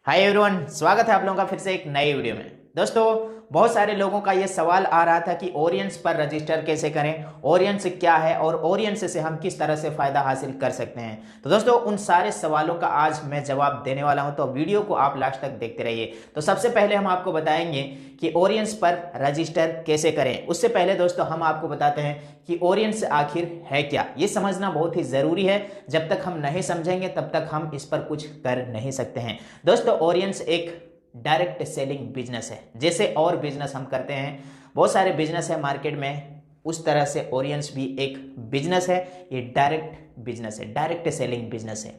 Hi everyone, स्वागत है आप लोगों का फिर से एक नई वीडियो में। दोस्तों, बहुत सारे लोगों का ये सवाल आ रहा था कि ओरियंस पर रजिस्टर कैसे करें, ओरियंस क्या है और ओरियंस से हम किस तरह से फ़ायदा हासिल कर सकते हैं। तो दोस्तों, उन सारे सवालों का आज मैं जवाब देने वाला हूं, तो वीडियो को आप लास्ट तक देखते रहिए। तो सबसे पहले हम आपको बताएंगे कि ओरियंस पर रजिस्टर कैसे करें। उससे पहले दोस्तों हम आपको बताते हैं कि ओरियंस आखिर है क्या। ये समझना बहुत ही ज़रूरी है। जब तक हम नहीं समझेंगे तब तक हम इस पर कुछ कर नहीं सकते हैं। दोस्तों, ओरियंस एक डायरेक्ट सेलिंग बिजनेस है। जैसे और बिजनेस हम करते हैं, बहुत सारे बिजनेस है मार्केट में, उस तरह से ओरियंस भी एक बिजनेस है। ये डायरेक्ट बिजनेस है, डायरेक्ट सेलिंग बिजनेस है।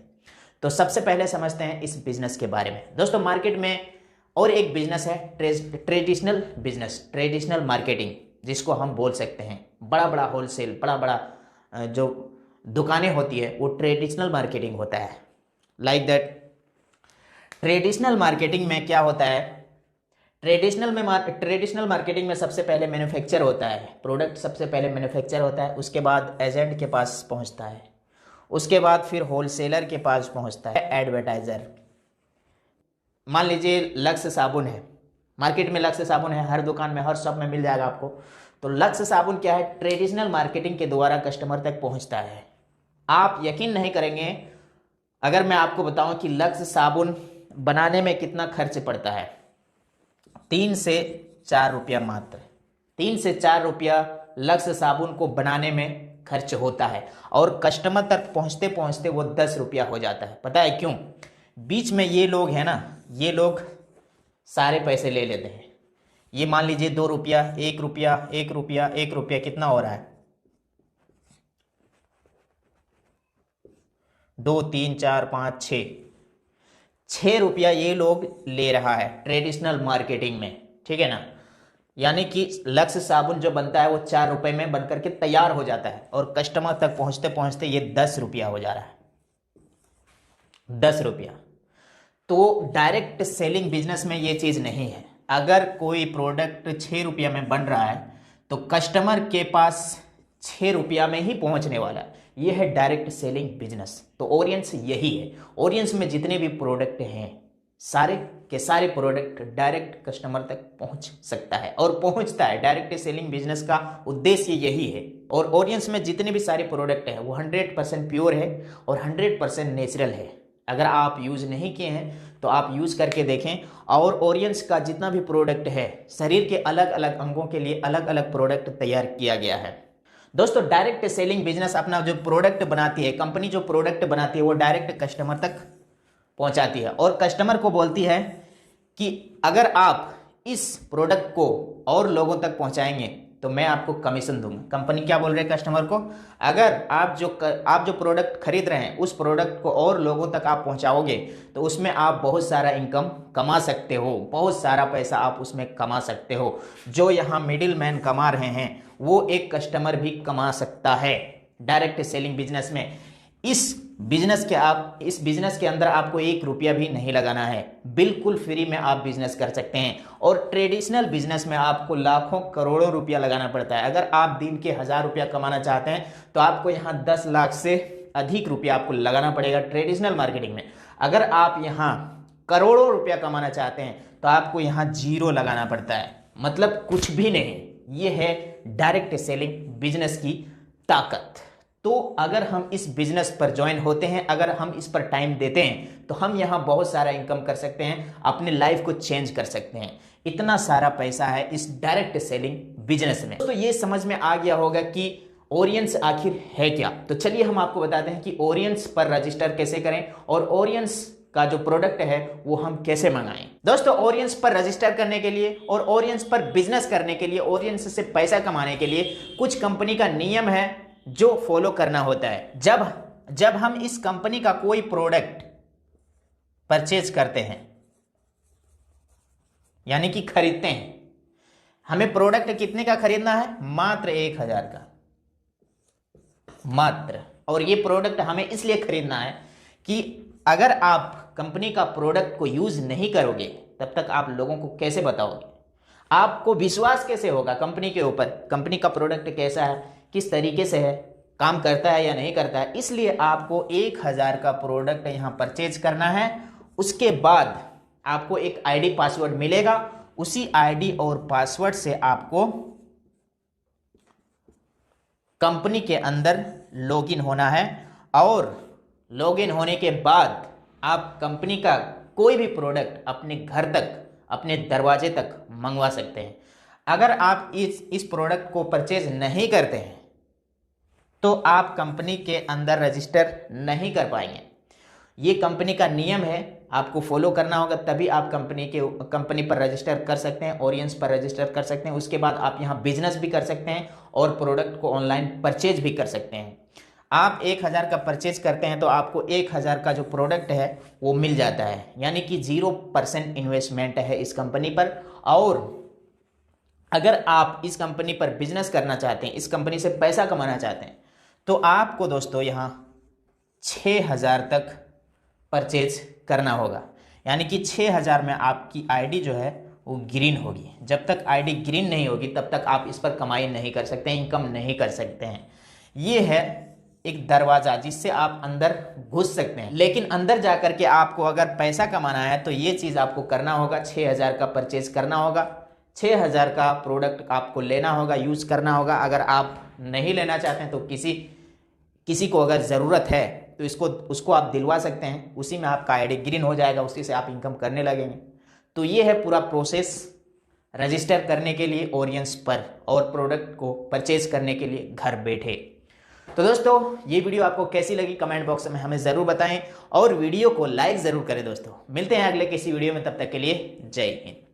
तो सबसे पहले समझते हैं इस बिजनेस के बारे में। दोस्तों, मार्केट में और एक बिजनेस है ट्रेडिशनल बिजनेस, ट्रेडिशनल मार्केटिंग, जिसको हम बोल सकते हैं बड़ा बड़ा होलसेल, बड़ा बड़ा जो दुकानें होती है वो ट्रेडिशनल मार्केटिंग होता है। लाइक दैट ट्रेडिशनल मार्केटिंग में क्या होता है, ट्रेडिशनल मार्केटिंग में सबसे पहले मैन्युफैक्चर होता है, प्रोडक्ट सबसे पहले मैन्युफैक्चर होता है, उसके बाद एजेंट के पास पहुंचता है, उसके बाद फिर होलसेलर के पास पहुंचता है एडवर्टाइजर। मान लीजिए लक्स साबुन है, मार्केट में लक्स साबुन है, हर दुकान में हर शॉप में मिल जाएगा आपको। तो लक्स साबुन क्या है, ट्रेडिशनल मार्केटिंग के द्वारा कस्टमर तक पहुंचता है। आप यकीन नहीं करेंगे अगर मैं आपको बताऊं कि लक्स साबुन बनाने में कितना खर्च पड़ता है। 3 से 4 रुपया, मात्र 3 से 4 रुपया लक्स साबुन को बनाने में खर्च होता है, और कस्टमर तक पहुंचते पहुंचते वो 10 रुपया हो जाता है। पता है क्यों? बीच में ये लोग हैं ना, ये लोग सारे पैसे ले लेते हैं। ये मान लीजिए 2 रुपया, 1 रुपया, 1 रुपया, 1 रुपया, कितना हो रहा है? 2, 3, 4, 5, 6, 6 रुपया ये लोग ले रहा है ट्रेडिशनल मार्केटिंग में। ठीक है ना? यानी कि लक्स साबुन जो बनता है वो 4 रुपए में बनकर के तैयार हो जाता है, और कस्टमर तक पहुंचते पहुंचते ये 10 रुपया हो जा रहा है। 10 रुपया। तो डायरेक्ट सेलिंग बिजनेस में ये चीज नहीं है। अगर कोई प्रोडक्ट 6 रुपया में बन रहा है तो कस्टमर के पास 6 रुपया में ही पहुंचने वाला है। ये है डायरेक्ट सेलिंग बिजनेस। तो ओरियंस यही है। ओरियंस में जितने भी प्रोडक्ट हैं, सारे के सारे प्रोडक्ट डायरेक्ट कस्टमर तक पहुंच सकता है और पहुंचता है। डायरेक्ट सेलिंग बिजनेस का उद्देश्य यही है। और ओरियंस में जितने भी सारे प्रोडक्ट हैं वो 100% प्योर है और 100% नेचुरल है। अगर आप यूज नहीं किए हैं तो आप यूज करके देखें। और ओरियंस का जितना भी प्रोडक्ट है, शरीर के अलग अलग अंगों के लिए अलग अलग प्रोडक्ट तैयार किया गया है। दोस्तों, डायरेक्ट सेलिंग बिजनेस अपना जो प्रोडक्ट बनाती है, कंपनी जो प्रोडक्ट बनाती है वो डायरेक्ट कस्टमर तक पहुंचाती है, और कस्टमर को बोलती है कि अगर आप इस प्रोडक्ट को और लोगों तक पहुंचाएंगे तो मैं आपको कमीशन दूंगा। कंपनी क्या बोल रही है कस्टमर को? अगर आप जो प्रोडक्ट खरीद रहे हैं उस प्रोडक्ट को और लोगों तक आप पहुंचाओगे तो उसमें आप बहुत सारा इनकम कमा सकते हो, बहुत सारा पैसा आप उसमें कमा सकते हो। जो यहाँ मिडिल मैन कमा रहे हैं वो एक कस्टमर भी कमा सकता है डायरेक्ट सेलिंग बिजनेस में। इस बिजनेस के अंदर आपको 1 रुपया भी नहीं लगाना है, बिल्कुल फ्री में आप बिजनेस कर सकते हैं। और ट्रेडिशनल बिजनेस में आपको लाखों करोड़ों रुपया लगाना पड़ता है। अगर आप दिन के 1000 रुपया कमाना चाहते हैं तो आपको यहाँ 10 लाख से अधिक रुपया आपको लगाना पड़ेगा ट्रेडिशनल मार्केटिंग में। अगर आप यहाँ करोड़ों रुपया कमाना चाहते हैं तो आपको यहाँ 0 लगाना पड़ता है, मतलब कुछ भी नहीं। ये है डायरेक्ट सेलिंग बिजनेस की ताकत। तो अगर हम इस बिजनेस पर ज्वाइन होते हैं, अगर हम इस पर टाइम देते हैं तो हम यहाँ बहुत सारा इनकम कर सकते हैं, अपने लाइफ को चेंज कर सकते हैं। इतना सारा पैसा है इस डायरेक्ट सेलिंग बिजनेस में। तो ये समझ में आ गया होगा कि ओरियंस आखिर है क्या। तो चलिए हम आपको बताते हैं कि ओरियंस पर रजिस्टर कैसे करें और ओरियंस का जो प्रोडक्ट है वो हम कैसे मंगाएं। दोस्तों, ओरियंस पर रजिस्टर करने के लिए और ओरियंस पर बिजनेस करने के लिए, ओरियंस से पैसा कमाने के लिए कुछ कंपनी का नियम है जो फॉलो करना होता है। जब हम इस कंपनी का कोई प्रोडक्ट परचेज करते हैं, यानी कि खरीदते हैं, हमें प्रोडक्ट कितने का खरीदना है? मात्र 1000 का, मात्र। और ये प्रोडक्ट हमें इसलिए खरीदना है कि अगर आप कंपनी का प्रोडक्ट को यूज नहीं करोगे तब तक आप लोगों को कैसे बताओगे? आपको विश्वास कैसे होगा कंपनी के ऊपर? कंपनी का प्रोडक्ट कैसा है, किस तरीके से है, काम करता है या नहीं करता है? इसलिए आपको 1000 का प्रोडक्ट यहां परचेज करना है। उसके बाद आपको एक आईडी पासवर्ड मिलेगा। उसी आईडी और पासवर्ड से आपको कंपनी के अंदर लॉगिन होना है और लॉगिन होने के बाद आप कंपनी का कोई भी प्रोडक्ट अपने घर तक, अपने दरवाजे तक मंगवा सकते हैं। अगर आप इस प्रोडक्ट को परचेज नहीं करते हैं तो आप कंपनी के अंदर रजिस्टर नहीं कर पाएंगे। ये कंपनी का नियम है, आपको फॉलो करना होगा, तभी आप कंपनी पर रजिस्टर कर सकते हैं, ओरियंस पर रजिस्टर कर सकते हैं। उसके बाद आप यहाँ बिजनेस भी कर सकते हैं और प्रोडक्ट को ऑनलाइन परचेज भी कर सकते हैं। आप 1000 का परचेज करते हैं तो आपको 1000 का जो प्रोडक्ट है वो मिल जाता है, यानी कि 0% इन्वेस्टमेंट है इस कंपनी पर। और अगर आप इस कंपनी पर बिजनेस करना चाहते हैं, इस कंपनी से पैसा कमाना चाहते हैं, तो आपको दोस्तों यहाँ 6000 तक परचेज करना होगा, यानी कि 6000 में आपकी आईडी जो है वो ग्रीन होगी। जब तक आईडी ग्रीन नहीं होगी तब तक आप इस पर कमाई नहीं कर सकते, इनकम नहीं कर सकते हैं। ये है एक दरवाज़ा जिससे आप अंदर घुस सकते हैं, लेकिन अंदर जाकर के आपको अगर पैसा कमाना है तो ये चीज़ आपको करना होगा, 6000 का परचेज करना होगा, 6000 का प्रोडक्ट आपको लेना होगा, यूज़ करना होगा। अगर आप नहीं लेना चाहते हैं तो किसी को अगर ज़रूरत है तो उसको आप दिलवा सकते हैं, उसी में आपका आईडी ग्रीन हो जाएगा, उसी से आप इनकम करने लगेंगे। तो ये है पूरा प्रोसेस रजिस्टर करने के लिए ओरियंस पर और प्रोडक्ट को परचेज करने के लिए घर बैठे। तो दोस्तों ये वीडियो आपको कैसी लगी कमेंट बॉक्स में हमें ज़रूर बताएं और वीडियो को लाइक ज़रूर करें। दोस्तों मिलते हैं अगले किसी वीडियो में, तब तक के लिए जय हिंद।